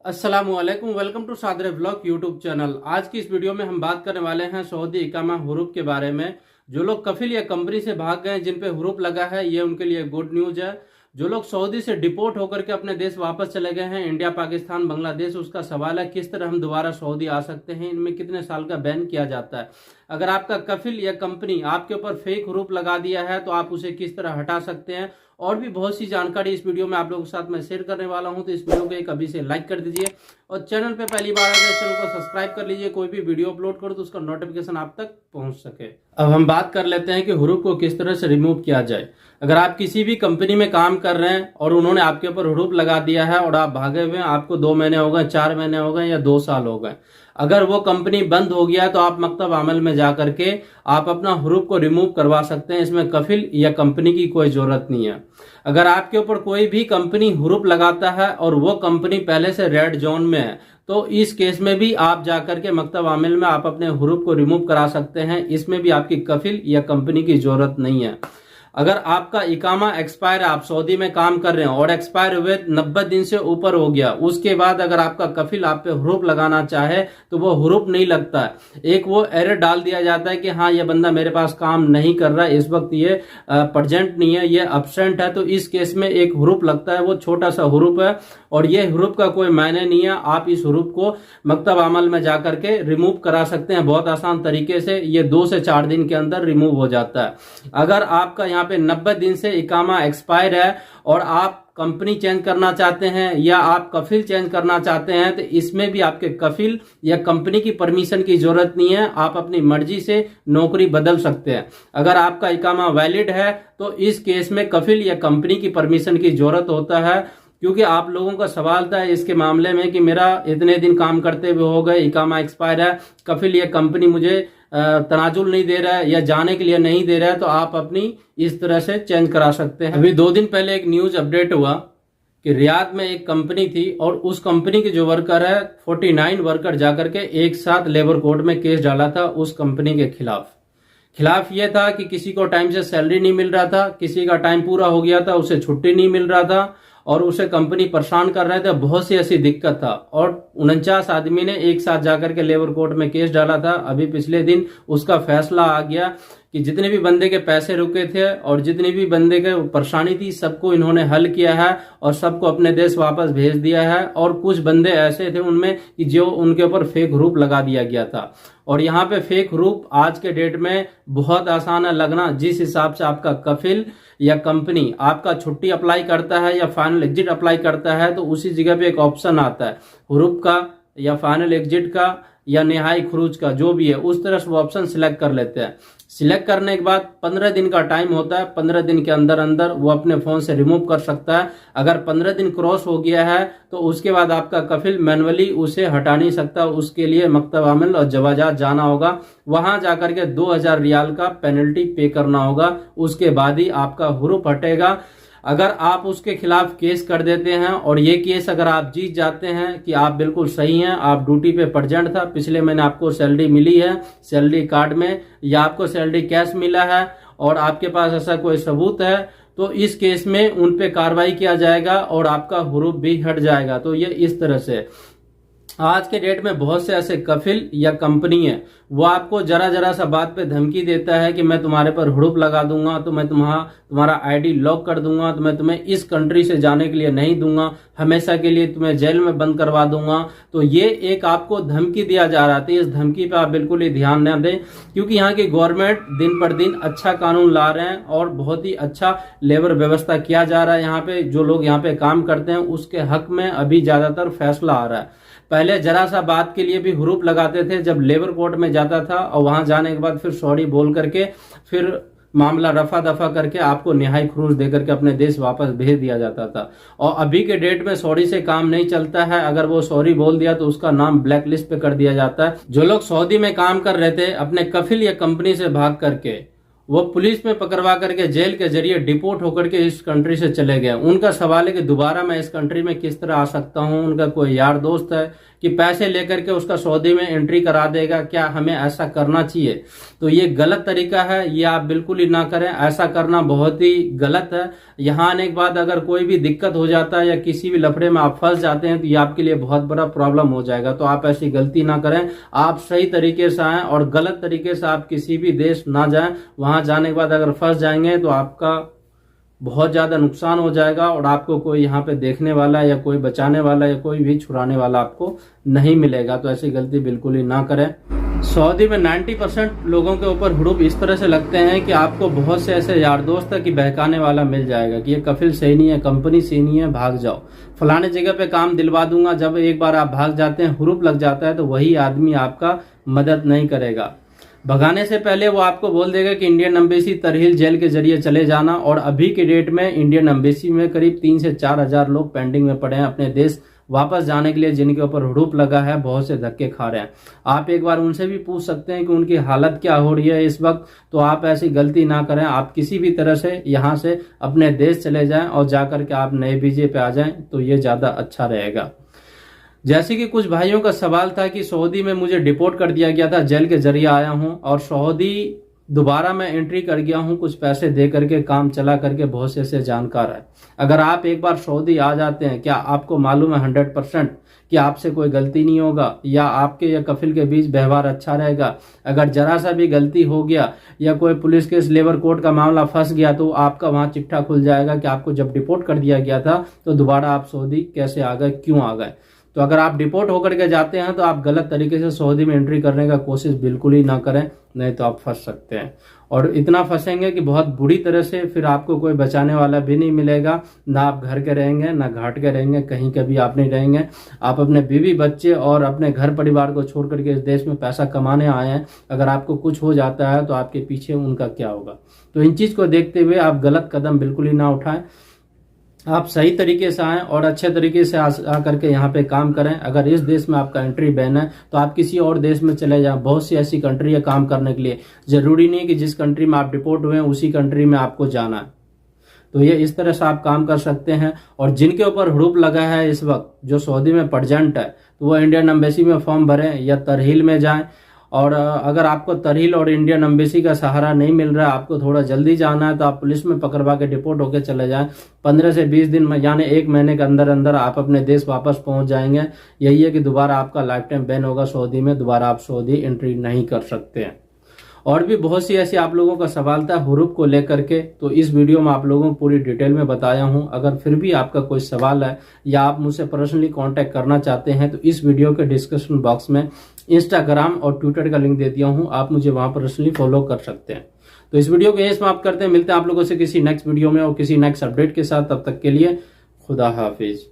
अस्सलामुअलैकुम, welcome to सादरे blog YouTube channel. आज की इस वीडियो में हम बात करने वाले हैं सऊदी इकामा हुरूफ के बारे में। जो लोग कफिल या कंपनी से भाग गए, जिन पे हुरूफ लगा है, ये उनके लिए गुड न्यूज है। जो लोग सऊदी से डिपोर्ट होकर के अपने देश वापस चले गए हैं, इंडिया, पाकिस्तान, बांग्लादेश, उसका सवाल है किस तरह हम दोबारा सऊदी आ सकते हैं, इनमें कितने साल का बैन किया जाता है। अगर आपका कफिल या कंपनी आपके ऊपर फेक हुरूफ लगा दिया है तो आप उसे किस तरह हटा सकते हैं, और भी बहुत सी जानकारी इस वीडियो में आप लोगों के साथ मैं शेयर करने वाला हूं। तो इस वीडियो को एक अभी से लाइक कर दीजिए और चैनल पे पहली बार आए तो चैनल को सब्सक्राइब कर लीजिए। कोई भी वीडियो अपलोड करो तो उसका नोटिफिकेशन आप तक पहुंच सके। अब हम बात कर लेते हैं कि हुरूफ को किस तरह से रिमूव किया जाए। अगर आप किसी भी कंपनी में काम कर रहे हैं और उन्होंने आपके ऊपर हुरूफ लगा दिया है और आप भागे हुए हैं, आपको 2 महीने हो गए, 4 महीने हो गए या 2 साल हो गए, अगर वो कंपनी बंद हो गया तो आप मकतब अमल में जा करके आप अपना हुरूफ को रिमूव करवा सकते हैं। इसमें कफिल या कंपनी की कोई जरूरत नहीं है। अगर आपके ऊपर कोई भी कंपनी हुरूफ लगाता है और वो कंपनी पहले से रेड जोन में है तो इस केस में भी आप जाकर के मकतब आमिल में आप अपने हुरूफ को रिमूव करा सकते हैं। इसमें भी आपकी कफिल या कंपनी की जरूरत नहीं है। अगर आपका इकामा एक्सपायर है, आप सऊदी में काम कर रहे हैं और एक्सपायर हुए 90 दिन से ऊपर हो गया, उसके बाद अगर आपका कफिल आप पे हुरूफ लगाना चाहे तो वो हुरूफ नहीं लगता है। एक वो एरर डाल दिया जाता है कि हाँ, ये बंदा मेरे पास काम नहीं कर रहा है, इस वक्त ये प्रेजेंट नहीं है, ये अब्सेंट है। तो इस केस में एक हुरूफ लगता है, वो छोटा सा हुरूफ है और ये हुरूफ का कोई मायने नहीं है। आप इस हुरूफ को मकतब अमल में जाकर के रिमूव करा सकते हैं बहुत आसान तरीके से। ये 2 से 4 दिन के अंदर रिमूव हो जाता है। अगर आपका यहाँ पे 90 दिन से इकामा एक्सपायर है और आप कंपनी चेंज करना चाहते हैं या आप कफिल चेंज करना चाहते हैं तो इसमें भी आपके कफिल या कंपनी की परमिशन की जरूरत नहीं है। आप अपनी मर्जी से नौकरी बदल सकते हैं। अगर आपका इकामा वैलिड है तो इस केस में कफिल या कंपनी की परमिशन की जरूरत होता है, क्योंकि आप लोगों का सवाल था इसके मामले में कि मेरा इतने दिन काम करते हुए हो गए, इकामा एक्सपायर है, कफिल या कंपनी मुझे तनाजुल नहीं दे रहा है या जाने के लिए नहीं दे रहा है, तो आप अपनी इस तरह से चेंज करा सकते हैं। अभी 2 दिन पहले एक न्यूज अपडेट हुआ कि रियाद में एक कंपनी थी और उस कंपनी के जो वर्कर है, 49 वर्कर जाकर के एक साथ लेबर कोर्ट में केस डाला था उस कंपनी के खिलाफ ये था कि किसी को टाइम से सैलरी नहीं मिल रहा था, किसी का टाइम पूरा हो गया था उसे छुट्टी नहीं मिल रहा था और उसे कंपनी परेशान कर रहे थे, बहुत सी ऐसी दिक्कत था। और 49 आदमी ने एक साथ जाकर के लेबर कोर्ट में केस डाला था। अभी पिछले दिन उसका फैसला आ गया कि जितने भी बंदे के पैसे रुके थे और जितनी भी बंदे के परेशानी थी, सबको इन्होंने हल किया है और सबको अपने देश वापस भेज दिया है। और कुछ बंदे ऐसे थे उनमें कि जो उनके ऊपर फेक हुरूफ लगा दिया गया था। और यहाँ पे फेक हुरूफ आज के डेट में बहुत आसान है लगना। जिस हिसाब से आपका कफिल या कंपनी आपका छुट्टी अप्लाई करता है या फाइनल एग्जिट अप्लाई करता है तो उसी जगह पे एक ऑप्शन आता है हुरूफ का या फाइनल एग्जिट का या निहाई खरूज का, जो भी है उस तरह से वो ऑप्शन सिलेक्ट कर लेते हैं। सिलेक्ट करने के बाद 15 दिन का टाइम होता है। 15 दिन के अंदर अंदर वो अपने फोन से रिमूव कर सकता है। अगर 15 दिन क्रॉस हो गया है तो उसके बाद आपका कफिल मैनुअली उसे हटा नहीं सकता। उसके लिए मकतब आमिल और जवाजात जाना होगा, वहां जाकर के 2000 रियाल का पेनल्टी पे करना होगा। उसके बाद ही आपका हुरूफ हटेगा। अगर आप उसके खिलाफ केस कर देते हैं और ये केस अगर आप जीत जाते हैं कि आप बिल्कुल सही हैं, आप ड्यूटी पे प्रेजेंट था, पिछले महीने आपको सैलरी मिली है सैलरी कार्ड में या आपको सैलरी कैश मिला है और आपके पास ऐसा कोई सबूत है, तो इस केस में उन पे कार्रवाई किया जाएगा और आपका हुरूफ भी हट जाएगा। तो ये इस तरह से आज के डेट में बहुत से ऐसे कफिल या कंपनी है, वो आपको जरा जरा सा बात पे धमकी देता है कि मैं तुम्हारे पर हुरूफ लगा दूंगा, तो मैं तुम्हारा आईडी लॉक कर दूंगा, तो मैं तुम्हें इस कंट्री से जाने के लिए नहीं दूंगा, हमेशा के लिए तुम्हें जेल में बंद करवा दूंगा। तो ये एक आपको धमकी दिया जा रहा था। इस धमकी पे आप बिल्कुल ही ध्यान न दें, क्योंकि यहाँ की गवर्नमेंट दिन पर दिन अच्छा कानून ला रहे हैं और बहुत ही अच्छा लेबर व्यवस्था किया जा रहा है। यहाँ पे जो लोग यहाँ पे काम करते हैं उसके हक में अभी ज्यादातर फैसला आ रहा है। पहले जरा सा बात के लिए भी हुरूफ लगाते थे, जब लेबर कोर्ट में जाता था और वहां जाने के बाद फिर सॉरी बोल करके फिर मामला रफा दफा करके आपको निहाई खरूज देकर के अपने देश वापस भेज दिया जाता था। और अभी के डेट में सॉरी से काम नहीं चलता है। अगर वो सॉरी बोल दिया तो उसका नाम ब्लैक लिस्ट पे कर दिया जाता है। जो लोग सऊदी में काम कर रहे थे अपने कफिल या कंपनी से भाग करके, वो पुलिस में पकड़वा करके जेल के जरिए डिपोर्ट होकर के इस कंट्री से चले गए। उनका सवाल है कि दोबारा मैं इस कंट्री में किस तरह आ सकता हूं। उनका कोई यार दोस्त है कि पैसे लेकर के उसका सऊदी में एंट्री करा देगा। क्या हमें ऐसा करना चाहिए? तो ये गलत तरीका है, ये आप बिल्कुल ही ना करें। ऐसा करना बहुत ही गलत है। यहाँ आने के बाद अगर कोई भी दिक्कत हो जाता है या किसी भी लफड़े में आप फंस जाते हैं तो ये आपके लिए बहुत बड़ा प्रॉब्लम हो जाएगा। तो आप ऐसी गलती ना करें, आप सही तरीके से आएं और गलत तरीके से आप किसी भी देश ना जाएं। वहां जाने के बाद अगर फंस जाएंगे तो आपका बहुत ज्यादा नुकसान हो जाएगा और आपको कोई यहाँ पे देखने वाला या कोई बचाने वाला या कोई भी छुड़ाने वाला आपको नहीं मिलेगा। तो ऐसी गलती बिल्कुल ही ना करें। सऊदी में 90% लोगों के ऊपर हुरूप इस तरह से लगते हैं कि आपको बहुत से ऐसे यार दोस्त है कि बहकाने वाला मिल जाएगा कि ये कफिल सही नहीं है, कंपनी सही नहीं है, भाग जाओ, फलाने जगह पे काम दिलवा दूंगा। जब एक बार आप भाग जाते हैं, हुरूप लग जाता है, तो वही आदमी आपका मदद नहीं करेगा। भगाने से पहले वो आपको बोल देगा कि इंडियन एम्बेसी तरहील जेल के जरिए चले जाना। और अभी के डेट में इंडियन एम्बेसी में करीब 3 से 4 हजार लोग पेंडिंग में पड़े हैं अपने देश वापस जाने के लिए, जिनके ऊपर हुड़ूप लगा है, बहुत से धक्के खा रहे हैं। आप एक बार उनसे भी पूछ सकते हैं कि उनकी हालत क्या हो रही है इस वक्त। तो आप ऐसी गलती ना करें, आप किसी भी तरह से यहाँ से अपने देश चले जाएं और जाकर के आप नए वीजे पे आ जाएं, तो ये ज्यादा अच्छा रहेगा। जैसे कि कुछ भाइयों का सवाल था कि सऊदी में मुझे डिपोर्ट कर दिया गया था, जेल के जरिए आया हूं और सऊदी दोबारा मैं एंट्री कर गया हूं कुछ पैसे दे करके, काम चला करके। बहुत से ऐसे जानकार है। अगर आप एक बार सऊदी आ जाते हैं, क्या आपको मालूम है 100% कि आपसे कोई गलती नहीं होगा या आपके या कफिल के बीच व्यवहार अच्छा रहेगा? अगर जरा सा भी गलती हो गया या कोई पुलिस केस, लेबर कोर्ट का मामला फंस गया, तो आपका वहां चिट्ठा खुल जाएगा कि आपको जब डिपोर्ट कर दिया गया था तो दोबारा आप सऊदी कैसे आ गए, क्यों आ गए। तो अगर आप डिपोर्ट होकर के जाते हैं तो आप गलत तरीके से सऊदी में एंट्री करने का कोशिश बिल्कुल ही ना करें, नहीं तो आप फंस सकते हैं। और इतना फंसेंगे कि बहुत बुरी तरह से, फिर आपको कोई बचाने वाला भी नहीं मिलेगा। ना आप घर के रहेंगे, ना घाट के रहेंगे, कहीं के भी आप नहीं रहेंगे। आप अपने बीवी बच्चे और अपने घर परिवार को छोड़ करके इस देश में पैसा कमाने आए हैं। अगर आपको कुछ हो जाता है तो आपके पीछे उनका क्या होगा? तो इन चीज को देखते हुए आप गलत कदम बिल्कुल ही ना उठाएं। आप सही तरीके से आएं और अच्छे तरीके से आ करके यहाँ पे काम करें। अगर इस देश में आपका एंट्री बैन है तो आप किसी और देश में चले जाएं। बहुत सी ऐसी कंट्री है काम करने के लिए। जरूरी नहीं कि जिस कंट्री में आप डिपोर्ट हुए हैं उसी कंट्री में आपको जाना है। तो ये इस तरह से आप काम कर सकते हैं। और जिनके ऊपर हुड़ूप लगा है इस वक्त, जो सऊदी में प्रेजेंट है, तो वो इंडियन एम्बेसी में फॉर्म भरें या तरहील में जाएं। और अगर आपको तरहील और इंडियन एम्बेसी का सहारा नहीं मिल रहा है, आपको थोड़ा जल्दी जाना है, तो आप पुलिस में पकड़वा के डिपोर्ट होकर चले जाएं। 15 से 20 दिन में, यानी 1 महीने के अंदर अंदर आप अपने देश वापस पहुंच जाएंगे। यही है कि दोबारा आपका लाइफ टाइम बैन होगा सऊदी में, दोबारा आप सऊदी एंट्री नहीं कर सकते हैं। और भी बहुत सी ऐसी आप लोगों का सवाल था हुरूप को लेकर के, तो इस वीडियो में आप लोगों को पूरी डिटेल में बताया हूं। अगर फिर भी आपका कोई सवाल है या आप मुझसे पर्सनली कांटेक्ट करना चाहते हैं तो इस वीडियो के डिस्क्रिप्शन बॉक्स में इंस्टाग्राम और ट्विटर का लिंक दे दिया हूं, आप मुझे वहां पर्सनली फॉलो कर सकते हैं। तो इस वीडियो को यहीं समाप्त करते हैं। मिलते हैं आप लोगों से किसी नेक्स्ट वीडियो में और किसी नेक्स्ट अपडेट के साथ। तब तक के लिए खुदा हाफिज।